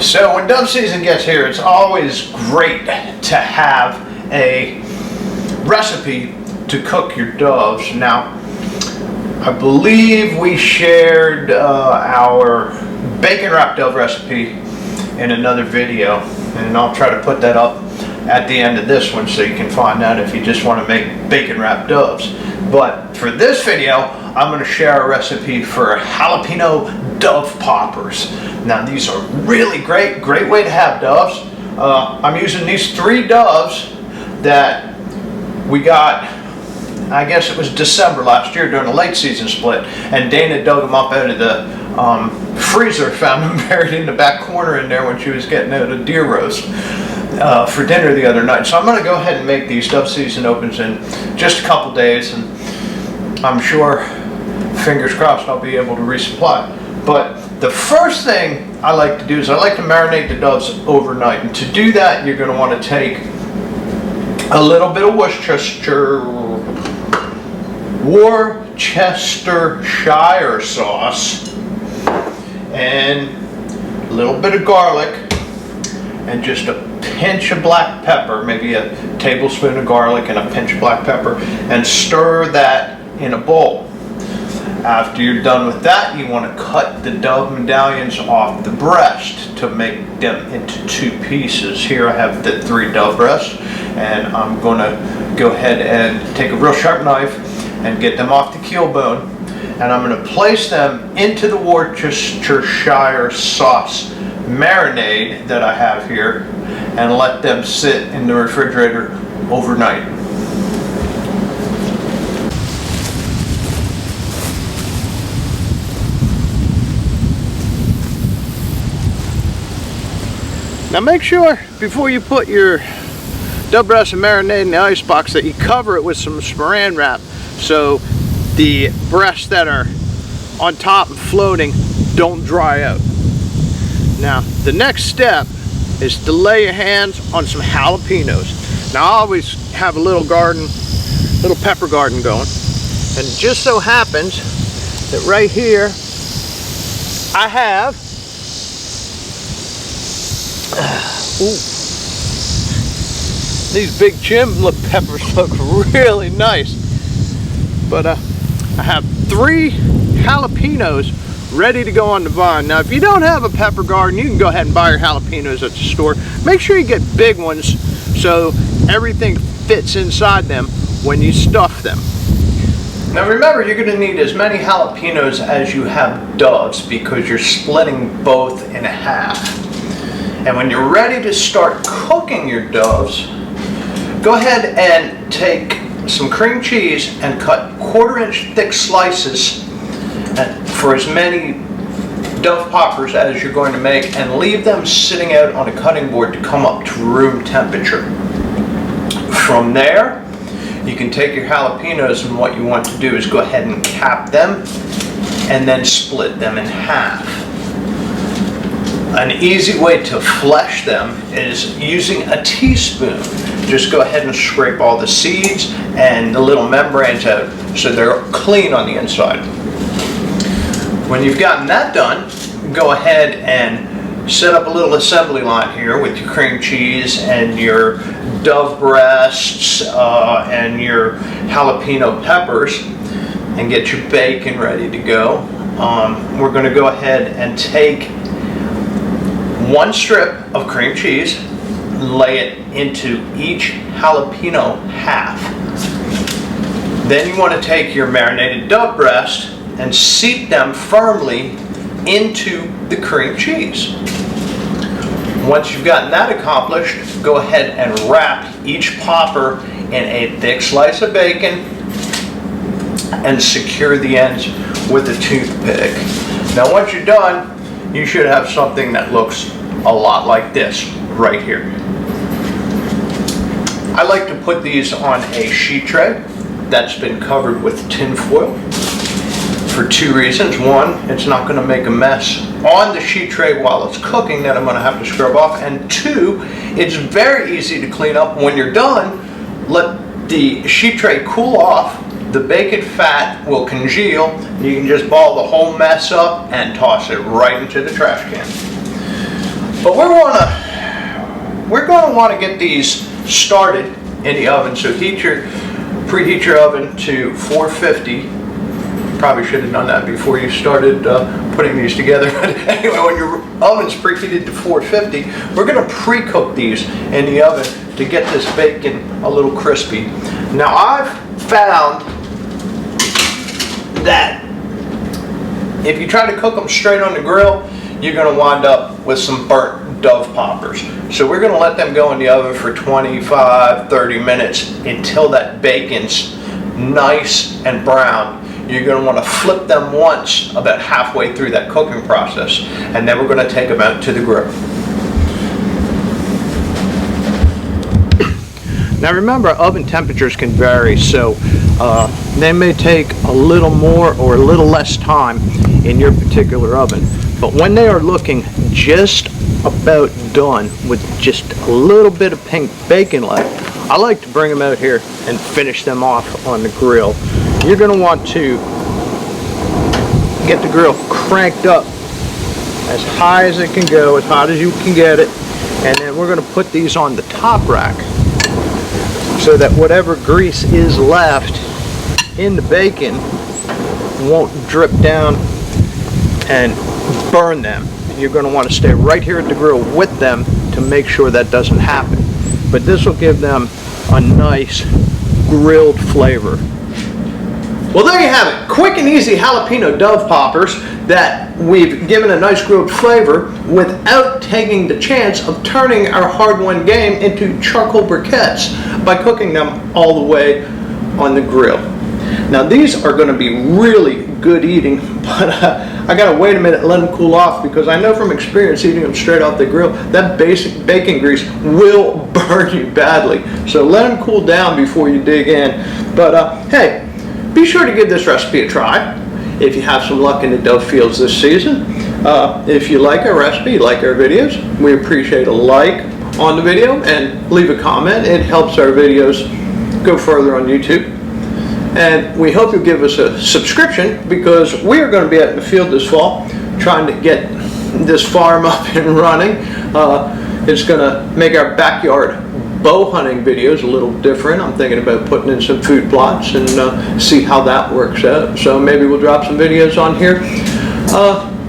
So when dove season gets here, it's always great to have a recipe to cook your doves. Now, I believe we shared our bacon wrapped dove recipe in another video, and I'll try to put that up at the end of this one so you can find out if you just want to make bacon wrapped doves. But for this video, I'm going to share a recipe for jalapeno dove poppers. Now these are really great way to have doves. I'm using these 3 doves that we got, I guess it was December last year during the late season split, and Dana dug them up out of the freezer, found them buried in the back corner in there when she was getting out a deer roast for dinner the other night. So I'm going to go ahead and make these dove season opens in just a couple days, and I'm sure, fingers crossed, I'll be able to resupply. But the first thing I like to do is I like to marinate the doves overnight, and to do that you're going to want to take a little bit of Worcestershire sauce and a little bit of garlic and just a pinch of black pepper, maybe a tablespoon of garlic and a pinch of black pepper, and stir that in a bowl. After you're done with that, you want to cut the dove medallions off the breast to make them into 2 pieces. Here I have the 3 dove breasts, and I'm going to go ahead and take a real sharp knife and get them off the keel bone, and I'm going to place them into the Worcestershire sauce marinade that I have here and let them sit in the refrigerator overnight. Now make sure before you put your dove breast and marinade in the ice box that you cover it with some saran wrap so the breasts that are on top and floating don't dry out. Now the next step is to lay your hands on some jalapenos. Now I always have a little pepper garden going, and it just so happens that right here I have these big chimney peppers look really nice. But I have 3 jalapenos ready to go on the vine. Now if you don't have a pepper garden, you can go ahead and buy your jalapenos at the store. Make sure you get big ones so everything fits inside them when you stuff them. Now remember, you're going to need as many jalapenos as you have doves because you're splitting both in half. And when you're ready to start cooking your doves, go ahead and take some cream cheese and cut 1/4 inch thick slices for as many dove poppers as you're going to make, and leave them sitting out on a cutting board to come up to room temperature. From there, you can take your jalapenos, and what you want to do is go ahead and cap them and then split them in half. An easy way to flesh them is using a teaspoon. Just go ahead and scrape all the seeds and the little membranes out so they're clean on the inside. When you've gotten that done, go ahead and set up a little assembly line here with your cream cheese and your dove breasts and your jalapeno peppers, and get your bacon ready to go. We're going to go ahead and take 1 strip of cream cheese, lay it into each jalapeno half. Then you want to take your marinated dove breast and seat them firmly into the cream cheese. Once you've gotten that accomplished, go ahead and wrap each popper in a thick slice of bacon and secure the ends with a toothpick. Now once you're done, you should have something that looks a lot like this right here. I like to put these on a sheet tray that's been covered with tin foil for 2 reasons. 1, it's not going to make a mess on the sheet tray while it's cooking that I'm going to have to scrub off, and 2, it's very easy to clean up. When you're done, let the sheet tray cool off, the bacon fat will congeal, you can just ball the whole mess up and toss it right into the trash can. But we're gonna want to get these started in the oven. So preheat your oven to 450. Probably should have done that before you started putting these together. But anyway, when your oven's preheated to 450, we're going to pre-cook these in the oven to get this bacon a little crispy. Now I've found that if you try to cook them straight on the grill, you're going to wind up with some burnt dove poppers. So we're going to let them go in the oven for 25-30 minutes until that bacon's nice and brown. You're going to want to flip them once about halfway through that cooking process, and then we're going to take them out to the grill. Now remember, oven temperatures can vary, so they may take a little more or a little less time in your particular oven. But when they are looking just about done with just a little bit of pink bacon left, I like to bring them out here and finish them off on the grill. You're going to want to get the grill cranked up as high as it can go, as hot as you can get it, and then we're going to put these on the top rack so that whatever grease is left in the bacon won't drip down and burn them. You're going to want to stay right here at the grill with them to make sure that doesn't happen. But this will give them a nice grilled flavor. Well, there you have it. Quick and easy jalapeno dove poppers that we've given a nice grilled flavor without taking the chance of turning our hard-won game into charcoal briquettes by cooking them all the way on the grill. Now these are going to be really good eating, but I gotta wait a minute and let them cool off, because I know from experience eating them straight off the grill, that basic bacon grease will burn you badly. So let them cool down before you dig in. But hey, be sure to give this recipe a try if you have some luck in the dove fields this season. If you like our recipe, like our videos, we appreciate a like on the video and leave a comment. It helps our videos go further on YouTube. And we hope you'll give us a subscription, because we are going to be out in the field this fall trying to get this farm up and running. It's going to make our backyard bow hunting videos a little different. I'm thinking about putting in some food plots and see how that works out. So maybe we'll drop some videos on here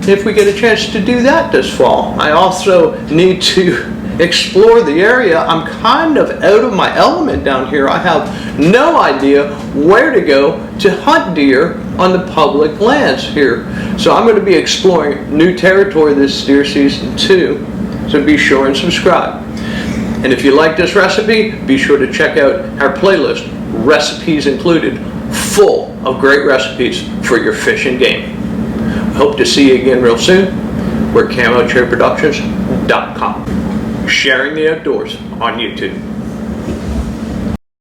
if we get a chance to do that this fall. I also need to explore the area. I'm kind of out of my element down here. I have no idea where to go to hunt deer on the public lands here. So I'm going to be exploring new territory this deer season too. So be sure and subscribe. And if you like this recipe, be sure to check out our playlist, Recipes Included, full of great recipes for your fish and game. Hope to see you again real soon. We're CamoChairProductions.com. Sharing the outdoors on YouTube.